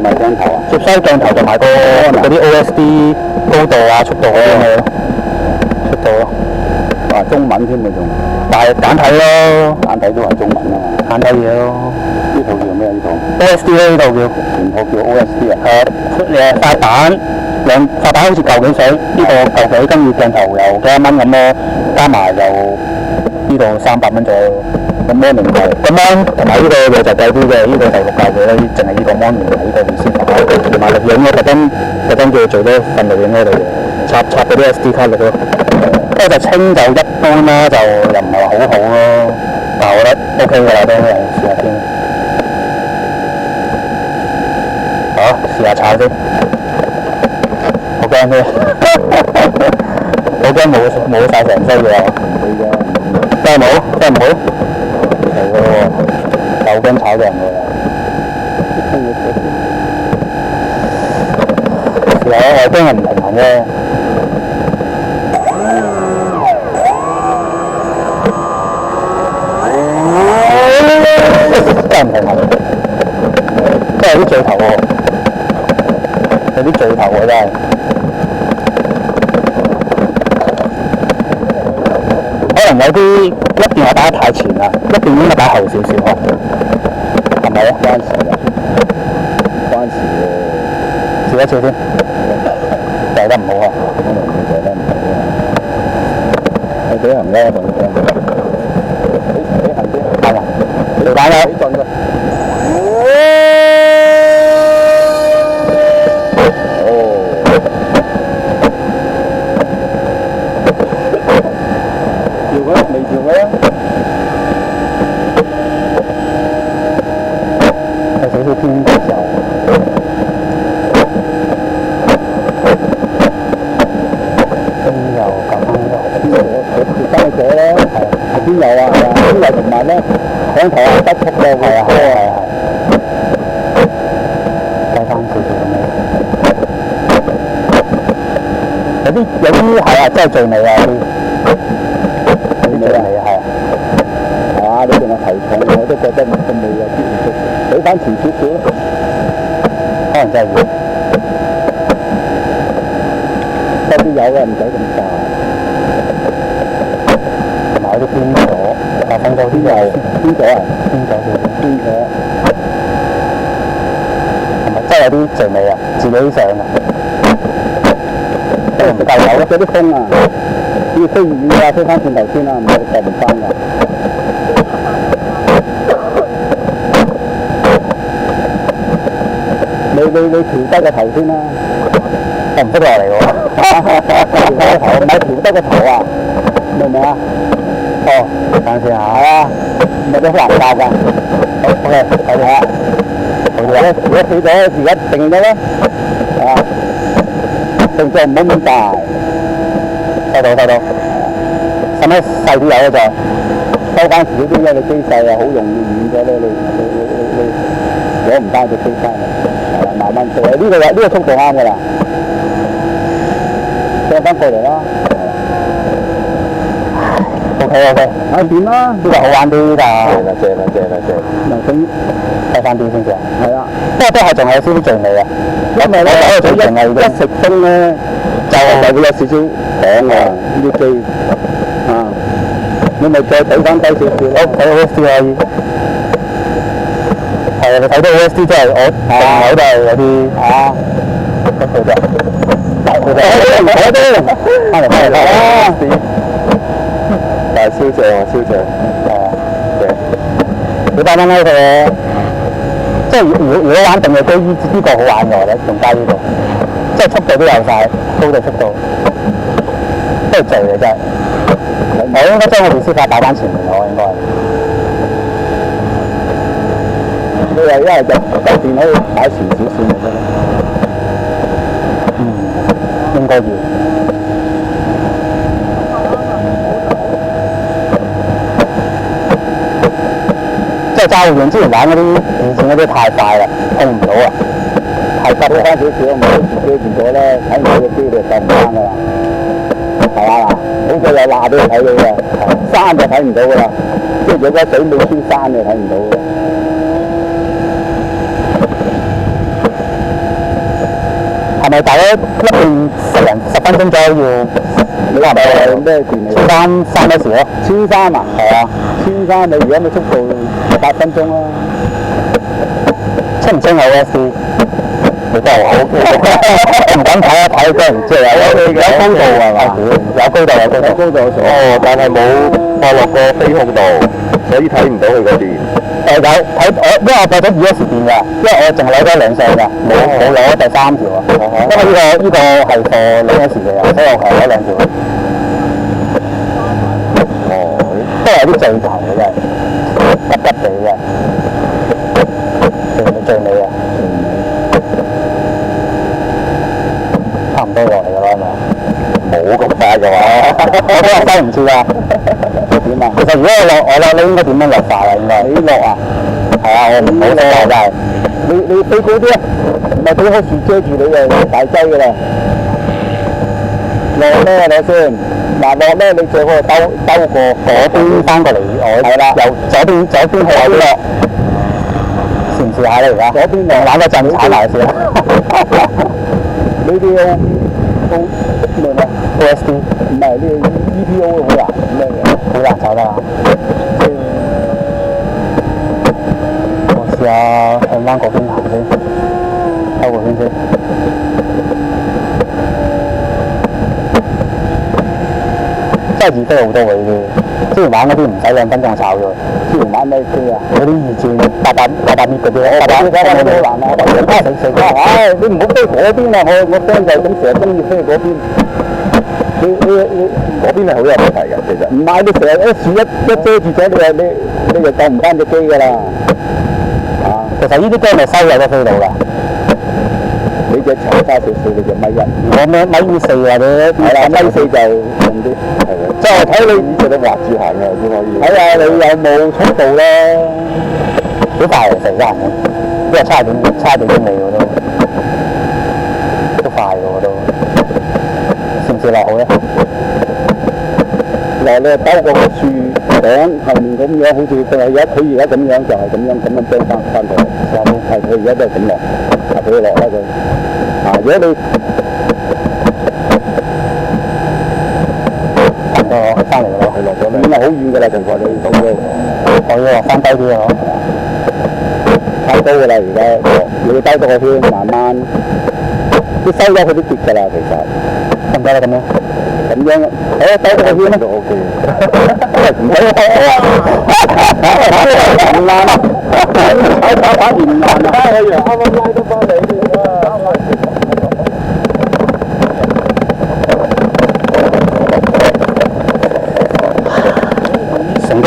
埋鏡頭啊，接收鏡頭同埋嗰啲 OSD 高度啊、速度嗰啲嘢咯，速度咯。話中文添你仲，但係簡體咯，簡體都係中文啊嘛。簡體嘢咯。呢套叫咩？呢套 OSD 咧呢度叫，全套叫 OSD 啊。發版發版好似舊幾水，呢個舊幾，跟住鏡頭又幾多蚊咁咯，加埋就呢度300蚊左右。咁咩名貴？咁樣同埋呢個嘢就貴啲嘅，呢個就6嚿幾啦，淨係呢個 mon 同埋呢個電視同埋錄影我特登叫佢做多份錄影嗰度插嗰啲 SD 卡錄咯。不過就清就一般啦，就又唔係話好好咯，但係我覺得 OK 㗎啦，都嚟試下先。好，試下炒先。好驚添，好驚冇晒成劑嘢。真係冇，真係唔好。係喎，又驚炒人㗎啦。試下我驚係唔平衡啫。真係唔平衡，真係有啲聚頭喎，有啲聚頭喎真係。可能有啲一邊我打得太前啦，一邊應該打後少少喎，係咪啊？關事啊，關事喎。試一次先，射得唔好啊！射得唔好啊！我俾人咧，同你講，俾行先，係啊，你打啦！幾盡㗎？未調嘅，有少少偏油，偏油咁佢生咗咧，係邊有啊？係啊，邊有同埋咧，響頭啊得速嘅，係啊，低翻少少咁樣。有啲係啊，真係最尾啊啲。你係啊，係嘛？你仲係提重，我都覺得咁未有必要俾翻前少少，可能真係要。多啲油嘅，唔使咁大。同埋有啲偏咗，放咗啲油，偏咗啊？偏咗少少。偏咗。同埋真係有啲最尾啊，自己上啊。都唔夠油，嗰啲風啊！要飛遠啊，飛翻轉頭先啦，唔係射唔翻㗎。你調低個頭先啦，我唔識落嚟喎。調低個頭，唔係調低個頭啊，明唔明啊？哦，等陣先嚇。係啊，唔係都好難教㗎。好 OK，睇下。如果企咗，而家定咗咧，啊，動作唔好咁大。收到。使唔使細啲油咧就？收翻少啲，因為你機勢啊，好容易軟咗咧，你攞唔翻隻機翻嚟，慢慢做。呢個速度啱㗎啦，上翻過嚟啦。OK，掂啦，呢個好玩啲㗎。正啦。嗱咁睇翻啲先至。係啊，不過都係仲有少少醉味啊。因為咧一食風咧就會有少少響啊，呢啲機啊，你咪再睇翻低少少。好，睇 OSD 可以。係啊，你睇到 OSD 真係我定位都係有啲嗰度啫。我都翻嚟。但係超正啊，超正。你打翻呢個，即係如果玩定嘅機呢個好玩嘅，我覺得仲加呢個，即係速度都有晒，高度速度，都係醉嘅真係。我應該將個電視卡擺翻前面咯，應該。你話一係就電可以擺前少少咪得咯。應該要。即係揸完之前玩嗰啲電線嗰啲太快啦，控唔到啊，太急啦。翻少少，唔好自己變咗咧，睇唔到個機你就上唔翻㗎啦。係嘛嗱，好似有罅俾你睇到嘅，山就睇唔到㗎啦。即係如果水尾穿山你睇唔到嘅。咪大約一段10分鐘左右要？你話係咩電嚟？三幾時咯1300啊？係啊， 1300你而家嘅速度8分鐘啦。清唔清有 OSD？你都係話 OK， 我唔敢睇啊，睇真唔知啊。有高度係嘛？有高度有高度。有高度數。哦，但係冇放落個飛控度，所以睇唔到佢個電。有睇我，因為我播咗2S電㗎，因為我淨係攞咗兩線㗎，冇攞第3條啊。因為呢個係貨2S嘅，所以我係攞2條。哦，都係有啲最頭嘅真係，急急地嘅，最尾啊，差唔多落嚟㗎啦，係咪？冇咁快嘅話，我都係收唔切啊。點啊？其實如果我落，你應該點樣落法啊？應該你落啊？係啊，我唔好識啊，真係。你飛高啲啊，唔係俾棵樹遮住你就大劑㗎啦。落咩你先？嗱落咧，你最好兜過嗰邊翻過嚟，我係啦，由左邊去右邊落，試唔試下咧而家？左邊落，玩多陣踩埋先。呢啲咩咩 OSD 唔係呢個 EPO 好難咩嘅，好難炒得啊！我試下向翻嗰邊行先，兜個圈先。真係易飛好多喎呢啲，之前玩嗰啲唔使2分鐘炒咗。之前玩咩機啊？嗰啲2轉800米嗰啲，800米好難啊！唉，你唔好飛嗰邊啊！我 friend 就係咁成日中意飛嗰邊。你嗰邊係好有問題㗎，其實。唔係你成日一樹一遮住咗，你就救唔翻隻機㗎啦。啊，其實呢啲機咪收有得飛到㗎。你隻長花少少，你隻米1，我1.4或者係啦，1.4就用啲，係嘅。即係睇你以前都滑住行嘅先可以。睇下你有冇速度咧，好快嚟成間，因為差點英里喎都快嘅喎都，試唔試落好咧？嗱，你兜個樹頂後面咁樣，好似佢而家咁樣就係咁樣飛翻過嚟。係佢而家都係咁落，佢落啦佢。啊，如果你差唔多翻嚟啦，係落咗咩？已經係好遠㗎啦，同你講到，我要落翻低啲啊！太高㗎啦，而家你要兜多個圈，慢慢，啲收咗佢都跌㗎啦，其實。得唔得啦咁樣？咁樣，好啊，兜多個圈啦。都 OK。唔使唔爛啊！打唔爛啊！可以啱啱拉得翻嚟成功！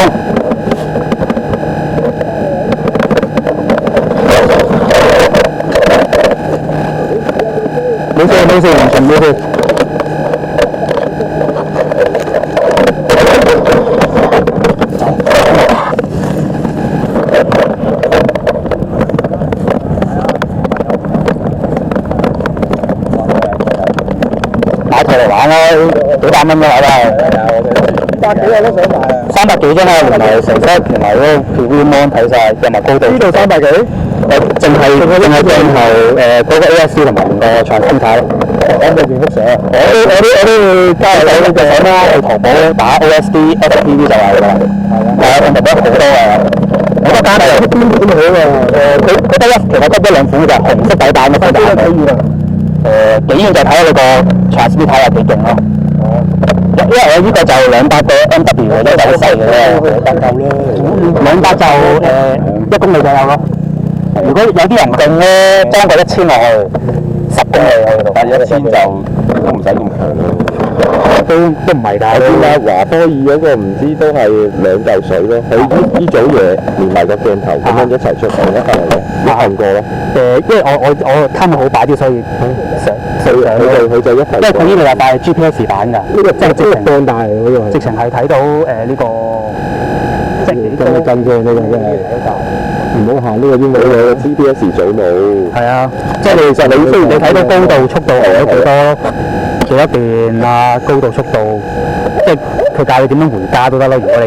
冇事，完全冇事。買台嚟玩啦，幾百蚊啦，係咪？ ，100幾我都想買啊！300幾啫嘛，連埋成 set，連埋嗰個 preview mon 睇晒，入埋高度。呢度300幾？淨係鏡頭嗰個 ASC 同埋連個長寬睇咯。講到邊幅相？我都會加入你隻相啦，去淘寶打 OSD FPV 就係㗎啦。係啊，我淘寶好多啊。我覺得單係邊款好啊？佢得其實得1-2款㗎，紅色底板嘅底板。幾遠就睇下你個 transmit 睇下幾勁咯。因為我呢個就200個 MW 嘅，一手細嘅啫。200就1公里左右咯。如果有啲人勁咧，裝個1000落去，10公里去到。但係1000就都唔使咁強咯。都唔係㗎。點解華科爾嗰個唔知都係2嚿水咯？佢呢組嘢連埋個鏡頭咁樣一齊出同一份嚟嘅，你睇過咯？因為我貪佢好擺啲，所以佢就一份。因為佢呢度有帶 GPS 版㗎，呢個真係直情放大嗰個，直情係睇到呢個即係真係真啫，呢個真係。唔好行呢個邊冇有 GPS 組冇。係啊，即係其實你雖然你睇到高度、速度係幾多段啊，高度、速度，即係佢教你點樣回家都得咯。如果你